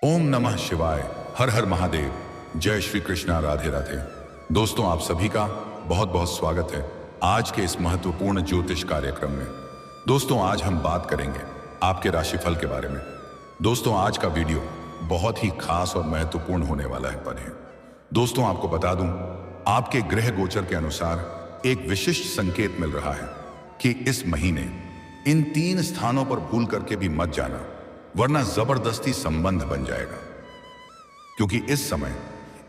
ओम नमः शिवाय। हर हर महादेव। जय श्री कृष्णा। राधे राधे। दोस्तों, आप सभी का बहुत बहुत स्वागत है आज के इस महत्वपूर्ण ज्योतिष कार्यक्रम में। दोस्तों, आज हम बात करेंगे आपके राशिफल के बारे में। दोस्तों, आज का वीडियो बहुत ही खास और महत्वपूर्ण होने वाला है। दोस्तों, आपको बता दूं, आपके ग्रह गोचर के अनुसार एक विशिष्ट संकेत मिल रहा है कि इस महीने इन 3 स्थानों पर भूल करके भी मत जाना, वरना जबरदस्ती संबंध बन जाएगा। क्योंकि इस समय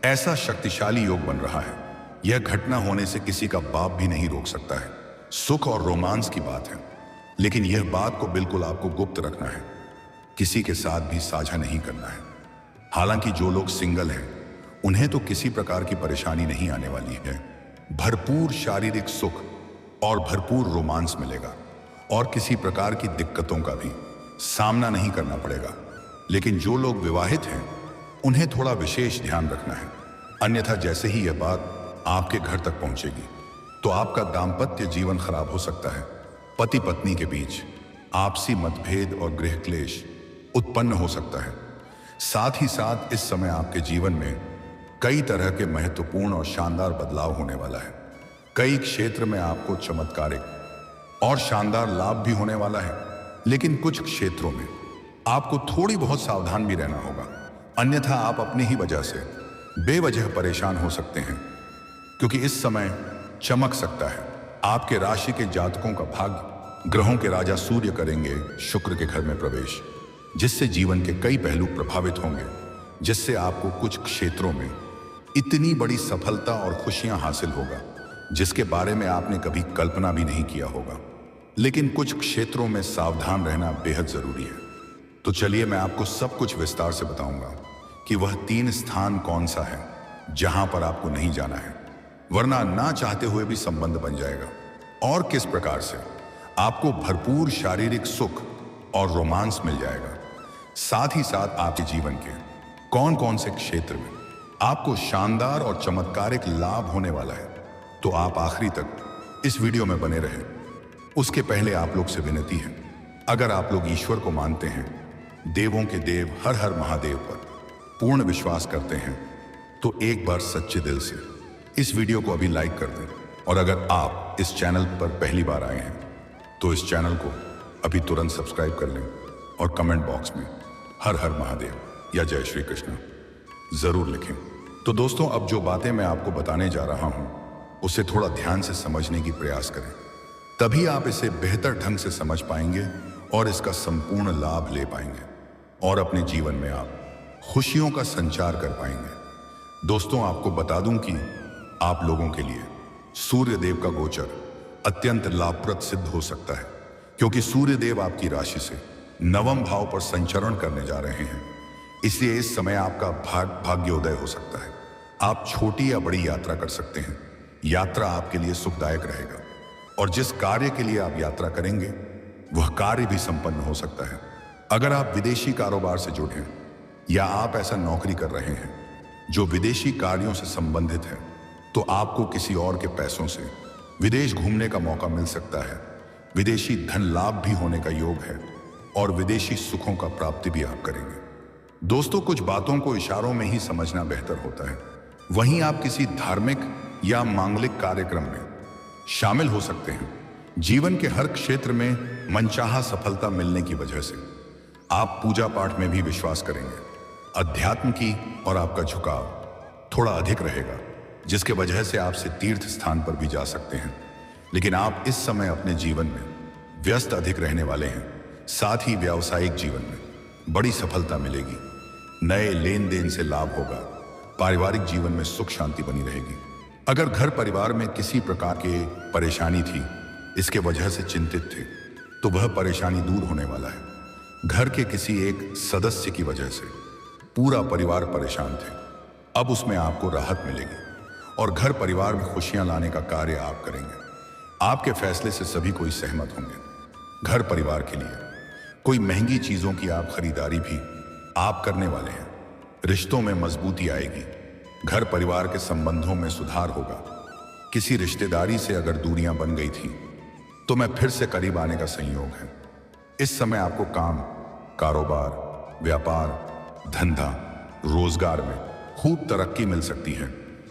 ऐसा शक्तिशाली योग बन रहा है, यह घटना होने से किसी का बाप भी नहीं रोक सकता है। सुख और रोमांस की बात है, लेकिन यह बात को बिल्कुल आपको गुप्त रखना है, किसी के साथ भी साझा नहीं करना है। हालांकि जो लोग सिंगल हैं, उन्हें तो किसी प्रकार की परेशानी नहीं आने वाली है। भरपूर शारीरिक सुख और भरपूर रोमांस मिलेगा और किसी प्रकार की दिक्कतों का भी सामना नहीं करना पड़ेगा। लेकिन जो लोग विवाहित हैं, उन्हें थोड़ा विशेष ध्यान रखना है, अन्यथा जैसे ही यह बात आपके घर तक पहुंचेगी तो आपका दाम्पत्य जीवन खराब हो सकता है। पति पत्नी के बीच आपसी मतभेद और गृह क्लेश उत्पन्न हो सकता है। साथ ही साथ इस समय आपके जीवन में कई तरह के महत्वपूर्ण और शानदार बदलाव होने वाला है। कई क्षेत्र में आपको चमत्कारिक और शानदार लाभ भी होने वाला है, लेकिन कुछ क्षेत्रों में आपको थोड़ी बहुत सावधान भी रहना होगा, अन्यथा आप अपनी ही वजह से बेवजह परेशान हो सकते हैं। क्योंकि इस समय चमक सकता है। आपके राशि के जातकों का भाग्य ग्रहों के राजा सूर्य करेंगे शुक्र के घर में प्रवेश, जिससे जीवन के कई पहलू प्रभावित होंगे, जिससे आपको कुछ क्षेत्रों में इतनी बड़ी सफलता और खुशियां हासिल होगा जिसके बारे में आपने कभी कल्पना भी नहीं किया होगा। लेकिन कुछ क्षेत्रों में सावधान रहना बेहद जरूरी है। तो चलिए, मैं आपको सब कुछ विस्तार से बताऊंगा कि वह 3 स्थान कौन सा है जहां पर आपको नहीं जाना है, वरना ना चाहते हुए भी संबंध बन जाएगा, और किस प्रकार से आपको भरपूर शारीरिक सुख और रोमांस मिल जाएगा। साथ ही साथ आपके जीवन के कौन कौन से क्षेत्र में आपको शानदार और चमत्कारिक लाभ होने वाला है। तो आप आखिरी तक इस वीडियो में बने रहें। उसके पहले आप लोग से विनती है, अगर आप लोग ईश्वर को मानते हैं, देवों के देव हर हर महादेव पर पूर्ण विश्वास करते हैं, तो एक बार सच्चे दिल से इस वीडियो को अभी लाइक कर दें। और अगर आप इस चैनल पर पहली बार आए हैं, तो इस चैनल को अभी तुरंत सब्सक्राइब कर लें और कमेंट बॉक्स में हर हर महादेव या जय श्री कृष्ण जरूर लिखें। तो दोस्तों, अब जो बातें मैं आपको बताने जा रहा हूं, उसे थोड़ा ध्यान से समझने की प्रयास करें, तभी आप इसे बेहतर ढंग से समझ पाएंगे और इसका संपूर्ण लाभ ले पाएंगे, और अपने जीवन में आप खुशियों का संचार कर पाएंगे। दोस्तों, आपको बता दूं कि आप लोगों के लिए सूर्य देव का गोचर अत्यंत लाभप्रद सिद्ध हो सकता है, क्योंकि सूर्य देव आपकी राशि से 9वें भाव पर संचरण करने जा रहे हैं। इसलिए इस समय आपका भाग्योदय हो सकता है। आप छोटी या बड़ी यात्रा कर सकते हैं। यात्रा आपके लिए सुखदायक रहेगा, और जिस कार्य के लिए आप यात्रा करेंगे, वह कार्य भी संपन्न हो सकता है। अगर आप विदेशी कारोबार से जुड़े हैं, या आप ऐसा नौकरी कर रहे हैं जो विदेशी कार्यों से संबंधित है, तो आपको किसी और के पैसों से विदेश घूमने का मौका मिल सकता है। विदेशी धन लाभ भी होने का योग है, और विदेशी सुखों का प्राप्ति भी आप करेंगे। दोस्तों, कुछ बातों को इशारों में ही समझना बेहतर होता है। वहीं आप किसी धार्मिक या मांगलिक कार्यक्रम में शामिल हो सकते हैं। जीवन के हर क्षेत्र में मनचाहा सफलता मिलने की वजह से आप पूजा पाठ में भी विश्वास करेंगे। अध्यात्म की और आपका झुकाव थोड़ा अधिक रहेगा, जिसके वजह से आपसे तीर्थ स्थान पर भी जा सकते हैं। लेकिन आप इस समय अपने जीवन में व्यस्त अधिक रहने वाले हैं। साथ ही व्यावसायिक जीवन में बड़ी सफलता मिलेगी। नए लेन देन से लाभ होगा। पारिवारिक जीवन में सुख शांति बनी रहेगी। अगर घर परिवार में किसी प्रकार की परेशानी थी, इसके वजह से चिंतित थे, तो वह परेशानी दूर होने वाला है। घर के किसी एक सदस्य की वजह से पूरा परिवार परेशान थे, अब उसमें आपको राहत मिलेगी, और घर परिवार में खुशियां लाने का कार्य आप करेंगे। आपके फैसले से सभी कोई सहमत होंगे। घर परिवार के लिए कोई महंगी चीजों की आप खरीदारी भी आप करने वाले हैं। रिश्तों में मजबूती आएगी। घर परिवार के संबंधों में सुधार होगा। किसी रिश्तेदारी से अगर दूरियां बन गई थी, तो मैं फिर से करीब आने का संयोग है। इस समय आपको काम, कारोबार, व्यापार, धंधा, रोजगार में खूब तरक्की मिल सकती है।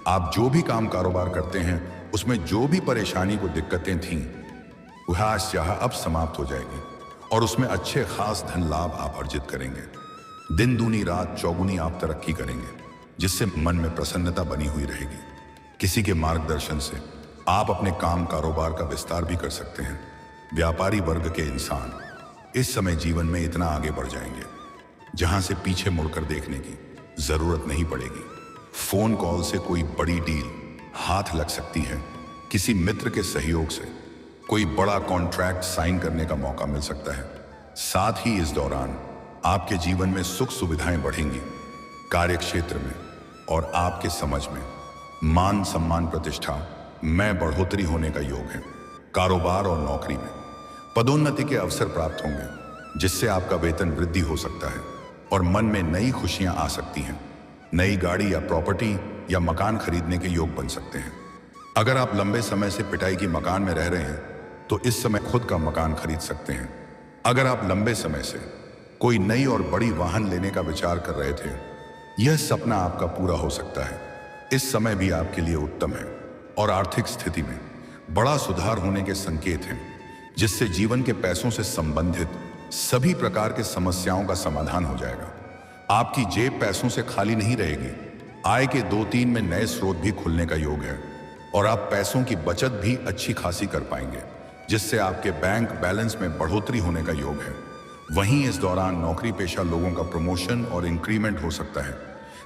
आप जो भी काम कारोबार करते हैं उसमें जो भी परेशानी को दिक्कतें थीं वह आज चाह अब समाप्त हो जाएगी और उसमें अच्छे खास धन लाभ आप अर्जित करेंगे। दिन दूनी रात चौगुनी आप तरक्की करेंगे, जिससे मन में प्रसन्नता बनी हुई रहेगी। किसी के मार्गदर्शन से आप अपने काम कारोबार का विस्तार भी कर सकते हैं। व्यापारी वर्ग के इंसान इस समय जीवन में इतना आगे बढ़ जाएंगे जहां से पीछे मुड़कर देखने की जरूरत नहीं पड़ेगी। फोन कॉल से कोई बड़ी डील हाथ लग सकती है। किसी मित्र के सहयोग से कोई बड़ा कॉन्ट्रैक्ट साइन करने का मौका मिल सकता है। साथ ही इस दौरान आपके जीवन में सुख सुविधाएं बढ़ेंगी। कार्य क्षेत्र में और आपके समझ में मान सम्मान प्रतिष्ठा में बढ़ोतरी होने का योग है। कारोबार और नौकरी में पदोन्नति के अवसर प्राप्त होंगे, जिससे आपका वेतन वृद्धि हो सकता है और मन में नई खुशियां आ सकती हैं। नई गाड़ी या प्रॉपर्टी या मकान खरीदने के योग बन सकते हैं। अगर आप लंबे समय से पिटाई की मकान में रह रहे हैं तो इस समय खुद का मकान खरीद सकते हैं। अगर आप लंबे समय से कोई नई और बड़ी वाहन लेने का विचार कर रहे थे, यह सपना आपका पूरा हो सकता है। इस समय भी आपके लिए उत्तम है और आर्थिक स्थिति में बड़ा सुधार होने के संकेत हैं, जिससे जीवन के पैसों से संबंधित सभी प्रकार के समस्याओं का समाधान हो जाएगा। आपकी जेब पैसों से खाली नहीं रहेगी। आय के 2-3 में नए स्रोत भी खुलने का योग है और आप पैसों की बचत भी अच्छी खासी कर पाएंगे, जिससे आपके बैंक बैलेंस में बढ़ोतरी होने का योग है। वहीं इस दौरान नौकरी पेशा लोगों का प्रमोशन और इंक्रीमेंट हो सकता है,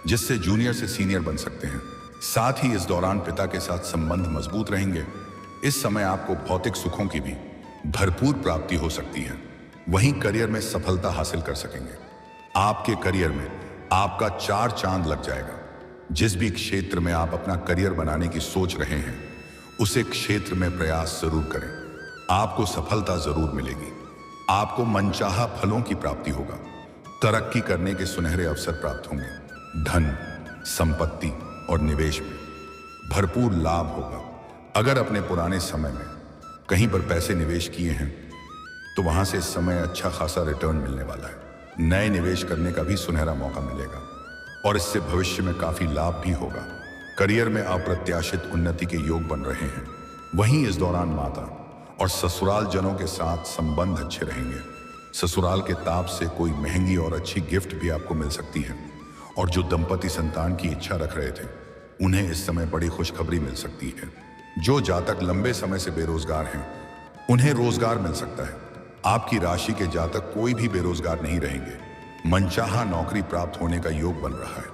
जिससे जूनियर से सीनियर बन सकते हैं। साथ ही इस दौरान पिता के साथ संबंध मजबूत रहेंगे। इस समय आपको भौतिक सुखों की भी भरपूर प्राप्ति हो सकती है। वहीं करियर में सफलता हासिल कर सकेंगे। आपके करियर में आपका 4 चांद लग जाएगा। जिस भी क्षेत्र में आप अपना करियर बनाने की सोच रहे हैं, उसे क्षेत्र में प्रयास जरूर करें। आपको सफलता जरूर मिलेगी। आपको मनचाहा फलों की प्राप्ति होगा। तरक्की करने के सुनहरे अवसर प्राप्त होंगे। धन, संपत्ति और निवेश में भरपूर लाभ होगा। अगर अपने पुराने समय में कहीं पर पैसे निवेश किए हैं तो वहां से इस समय अच्छा खासा रिटर्न मिलने वाला है। नए निवेश करने का भी सुनहरा मौका मिलेगा और इससे भविष्य में काफी लाभ भी होगा। करियर में अप्रत्याशित उन्नति के योग बन रहे हैं। वहीं इस दौरान माता और ससुराल जनों के साथ संबंध अच्छे रहेंगे। ससुराल के ताप से कोई महंगी और अच्छी गिफ्ट भी आपको मिल सकती है और जो दंपति संतान की इच्छा रख रहे थे, उन्हें इस समय बड़ी खुशखबरी मिल सकती है। जो जातक लंबे समय से बेरोजगार हैं, उन्हें रोजगार मिल सकता है। आपकी राशि के जातक कोई भी बेरोजगार नहीं रहेंगे। मनचाहा नौकरी प्राप्त होने का योग बन रहा है।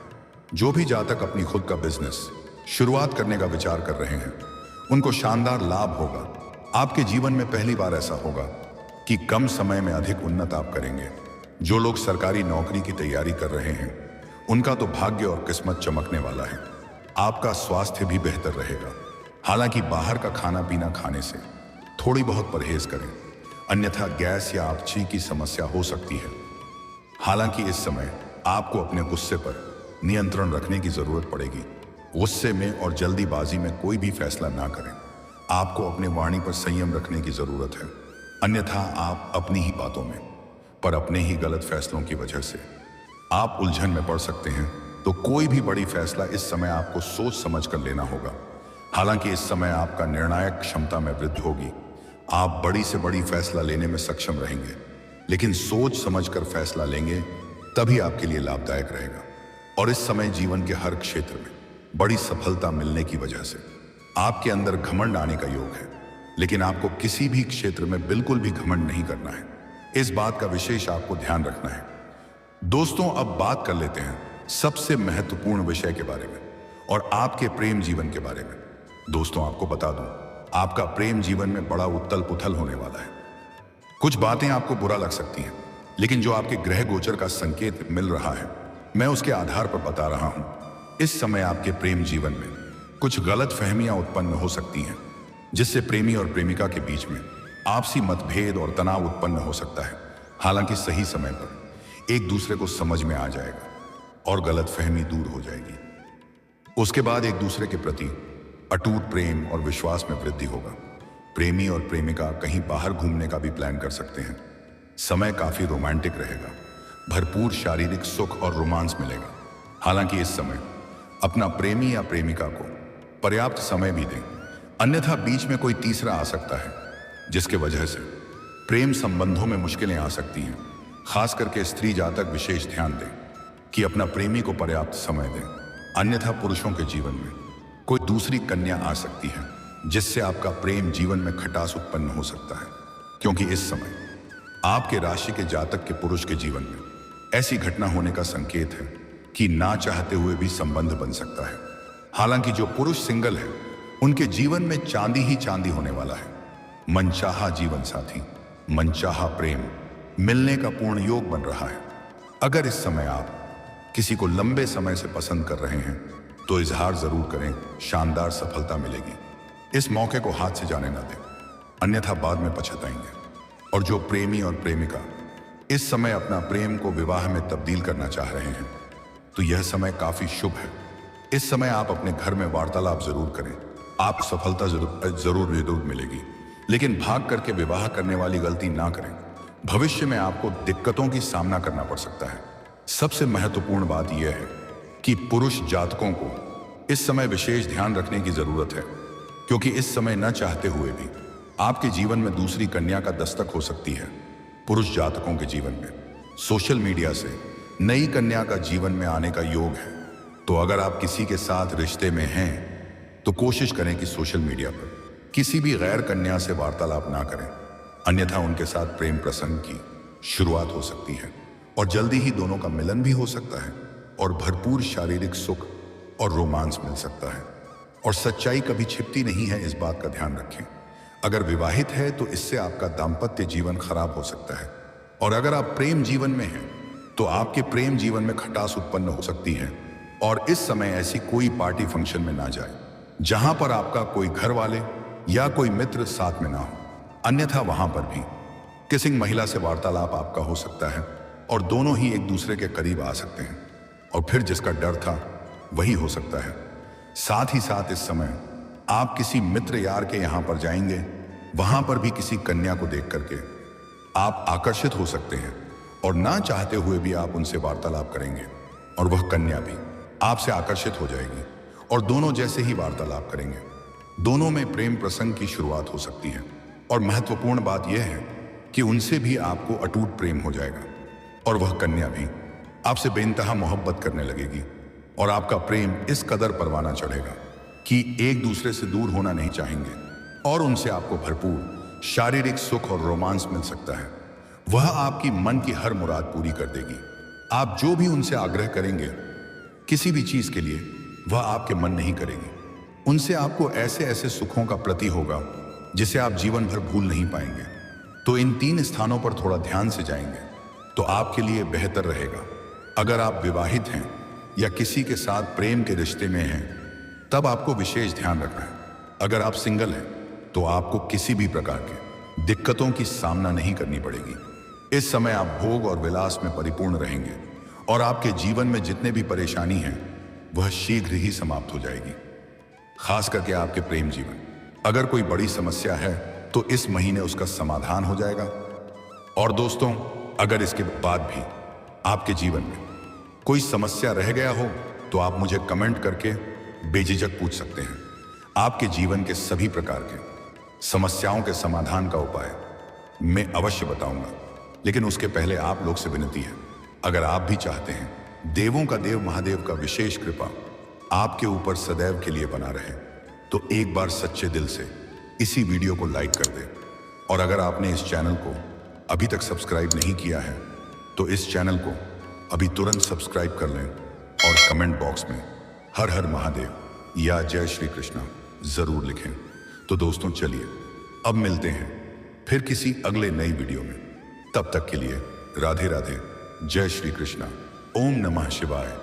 जो भी जातक अपनी खुद का बिजनेस शुरुआत करने का विचार कर रहे हैं, उनको शानदार लाभ होगा। आपके जीवन में पहली बार ऐसा होगा कि कम समय में अधिक उन्नत आप करेंगे। जो लोग सरकारी नौकरी की तैयारी कर रहे हैं, उनका तो भाग्य और किस्मत चमकने वाला है। आपका स्वास्थ्य भी बेहतर रहेगा। हालांकि बाहर का खाना पीना खाने से थोड़ी बहुत परहेज करें, अन्यथा गैस या अपची की समस्या हो सकती है। हालांकि इस समय आपको अपने गुस्से पर नियंत्रण रखने की जरूरत पड़ेगी। गुस्से में और जल्दीबाजी में कोई भी फैसला ना करें। आपको अपने वाणी पर संयम रखने की जरूरत है, अन्यथा आप अपनी ही बातों में पर अपने ही गलत फैसलों की वजह से आप उलझन में पड़ सकते हैं। तो कोई भी बड़ी फैसला इस समय आपको सोच समझ कर लेना होगा। हालांकि इस समय आपका निर्णायक क्षमता में वृद्धि होगी। आप बड़ी से बड़ी फैसला लेने में सक्षम रहेंगे, लेकिन सोच समझकर फैसला लेंगे तभी आपके लिए लाभदायक रहेगा। और इस समय जीवन के हर क्षेत्र में बड़ी सफलता मिलने की वजह से आपके अंदर घमंड आने का योग है, लेकिन आपको किसी भी क्षेत्र में बिल्कुल भी घमंड नहीं करना है। इस बात का विशेष आपको ध्यान रखना है। दोस्तों, अब बात कर लेते हैं सबसे महत्वपूर्ण विषय के बारे में और आपके प्रेम जीवन के बारे में। दोस्तों, आपको बता दूं, आपका प्रेम जीवन में बड़ा उथल पुथल होने वाला है। कुछ बातें आपको बुरा लग सकती हैं, लेकिन जो आपके ग्रह गोचर का संकेत मिल रहा है, मैं उसके आधार पर बता रहा हूं। इस समय आपके प्रेम जीवन में कुछ गलत फहमियां उत्पन्न हो सकती हैं, जिससे प्रेमी और प्रेमिका के बीच में आपसी मतभेद और तनाव उत्पन्न हो सकता है। हालांकि सही समय पर एक दूसरे को समझ में आ जाएगा और गलतफहमी दूर हो जाएगी। उसके बाद एक दूसरे के प्रति अटूट प्रेम और विश्वास में वृद्धि होगा। प्रेमी और प्रेमिका कहीं बाहर घूमने का भी प्लान कर सकते हैं। समय काफी रोमांटिक रहेगा। भरपूर शारीरिक सुख और रोमांस मिलेगा। हालांकि इस समय अपना प्रेमी या प्रेमिका को पर्याप्त समय भी दें, अन्यथा बीच में कोई तीसरा आ सकता है जिसके वजह से प्रेम संबंधों में मुश्किलें आ सकती हैं। खास करके स्त्री जातक विशेष ध्यान दें कि अपना प्रेमी को पर्याप्त समय दें, अन्यथा पुरुषों के जीवन में कोई दूसरी कन्या आ सकती है जिससे आपका प्रेम जीवन में खटास उत्पन्न हो सकता है, क्योंकि इस समय आपके राशि के जातक के पुरुष के जीवन में ऐसी घटना होने का संकेत है कि ना चाहते हुए भी संबंध बन सकता है। हालांकि जो पुरुष सिंगल है उनके जीवन में चांदी ही चांदी होने वाला है। मनचाहा जीवन साथी, मनचाहा प्रेम मिलने का पूर्ण योग बन रहा है। अगर इस समय आप किसी को लंबे समय से पसंद कर रहे हैं तो इजहार जरूर करें, शानदार सफलता मिलेगी। इस मौके को हाथ से जाने ना दें, अन्यथा बाद में पछताएंगे। और जो प्रेमी और प्रेमिका इस समय अपना प्रेम को विवाह में तब्दील करना चाह रहे हैं तो यह समय काफी शुभ है। इस समय आप अपने घर में वार्तालाप जरूर करें, आप सफलता जरूर मिलेगी, लेकिन भाग करके विवाह करने वाली गलती ना करें। भविष्य में आपको दिक्कतों की सामना करना पड़ सकता है। सबसे महत्वपूर्ण बात यह है कि पुरुष जातकों को इस समय विशेष ध्यान रखने की जरूरत है, क्योंकि इस समय न चाहते हुए भी आपके जीवन में दूसरी कन्या का दस्तक हो सकती है। पुरुष जातकों के जीवन में सोशल मीडिया से नई कन्या का जीवन में आने का योग है। तो अगर आप किसी के साथ रिश्ते में हैं तो कोशिश करें कि सोशल मीडिया पर किसी भी गैर कन्या से वार्तालाप ना करें, अन्यथा उनके साथ प्रेम प्रसंग की शुरुआत हो सकती है और जल्दी ही दोनों का मिलन भी हो सकता है और भरपूर शारीरिक सुख और रोमांस मिल सकता है। और सच्चाई कभी छिपती नहीं है, इस बात का ध्यान रखें। अगर विवाहित है तो इससे आपका दाम्पत्य जीवन खराब हो सकता है, और अगर आप प्रेम जीवन में हैं तो आपके प्रेम जीवन में खटास उत्पन्न हो सकती है। और इस समय ऐसी कोई पार्टी फंक्शन में ना जाए जहां पर आपका कोई घर वाले या कोई मित्र साथ में ना हो, अन्यथा वहां पर भी किसी महिला से वार्तालाप आपका हो सकता है और दोनों ही एक दूसरे के करीब आ सकते हैं और फिर जिसका डर था वही हो सकता है। साथ ही साथ इस समय आप किसी मित्र यार के यहां पर जाएंगे, वहां पर भी किसी कन्या को देख करके आप आकर्षित हो सकते हैं और ना चाहते हुए भी आप उनसे वार्तालाप करेंगे और वह कन्या भी आपसे आकर्षित हो जाएगी और दोनों जैसे ही वार्तालाप करेंगे दोनों में प्रेम प्रसंग की शुरुआत हो सकती है। और महत्वपूर्ण बात यह है कि उनसे भी आपको अटूट प्रेम हो जाएगा और वह कन्या भी आपसे बेइंतहा मोहब्बत करने लगेगी और आपका प्रेम इस कदर परवाना चढ़ेगा कि एक दूसरे से दूर होना नहीं चाहेंगे और उनसे आपको भरपूर शारीरिक सुख और रोमांस मिल सकता है। वह आपकी मन की हर मुराद पूरी कर देगी। आप जो भी उनसे आग्रह करेंगे किसी भी चीज के लिए, वह आपके मन नहीं करेगी। उनसे आपको ऐसे ऐसे सुखों का प्रति होगा जिसे आप जीवन भर भूल नहीं पाएंगे। तो इन 3 स्थानों पर थोड़ा ध्यान से जाएंगे तो आपके लिए बेहतर रहेगा। अगर आप विवाहित हैं या किसी के साथ प्रेम के रिश्ते में हैं तब आपको विशेष ध्यान रखना है। अगर आप सिंगल हैं तो आपको किसी भी प्रकार के दिक्कतों की सामना नहीं करनी पड़ेगी। इस समय आप भोग और विलास में परिपूर्ण रहेंगे और आपके जीवन में जितने भी परेशानी हैं वह शीघ्र ही समाप्त हो जाएगी। खास करके आपके प्रेम जीवन, अगर कोई बड़ी समस्या है तो इस महीने उसका समाधान हो जाएगा। और दोस्तों, अगर इसके बाद भी आपके जीवन में कोई समस्या रह गया हो तो आप मुझे कमेंट करके बेझिझक पूछ सकते हैं। आपके जीवन के सभी प्रकार के समस्याओं के समाधान का उपाय मैं अवश्य बताऊंगा, लेकिन उसके पहले आप लोग से विनती है, अगर आप भी चाहते हैं देवों का देव महादेव का विशेष कृपा आपके ऊपर सदैव के लिए बना रहे तो एक बार सच्चे दिल से इसी वीडियो को लाइक कर दें। और अगर आपने इस चैनल को अभी तक सब्सक्राइब नहीं किया है तो इस चैनल को अभी तुरंत सब्सक्राइब कर लें और कमेंट बॉक्स में हर हर महादेव या जय श्री कृष्णा जरूर लिखें। तो दोस्तों चलिए अब मिलते हैं फिर किसी अगले नई वीडियो में। तब तक के लिए राधे राधे, जय श्री कृष्णा, ओम नमः शिवाय।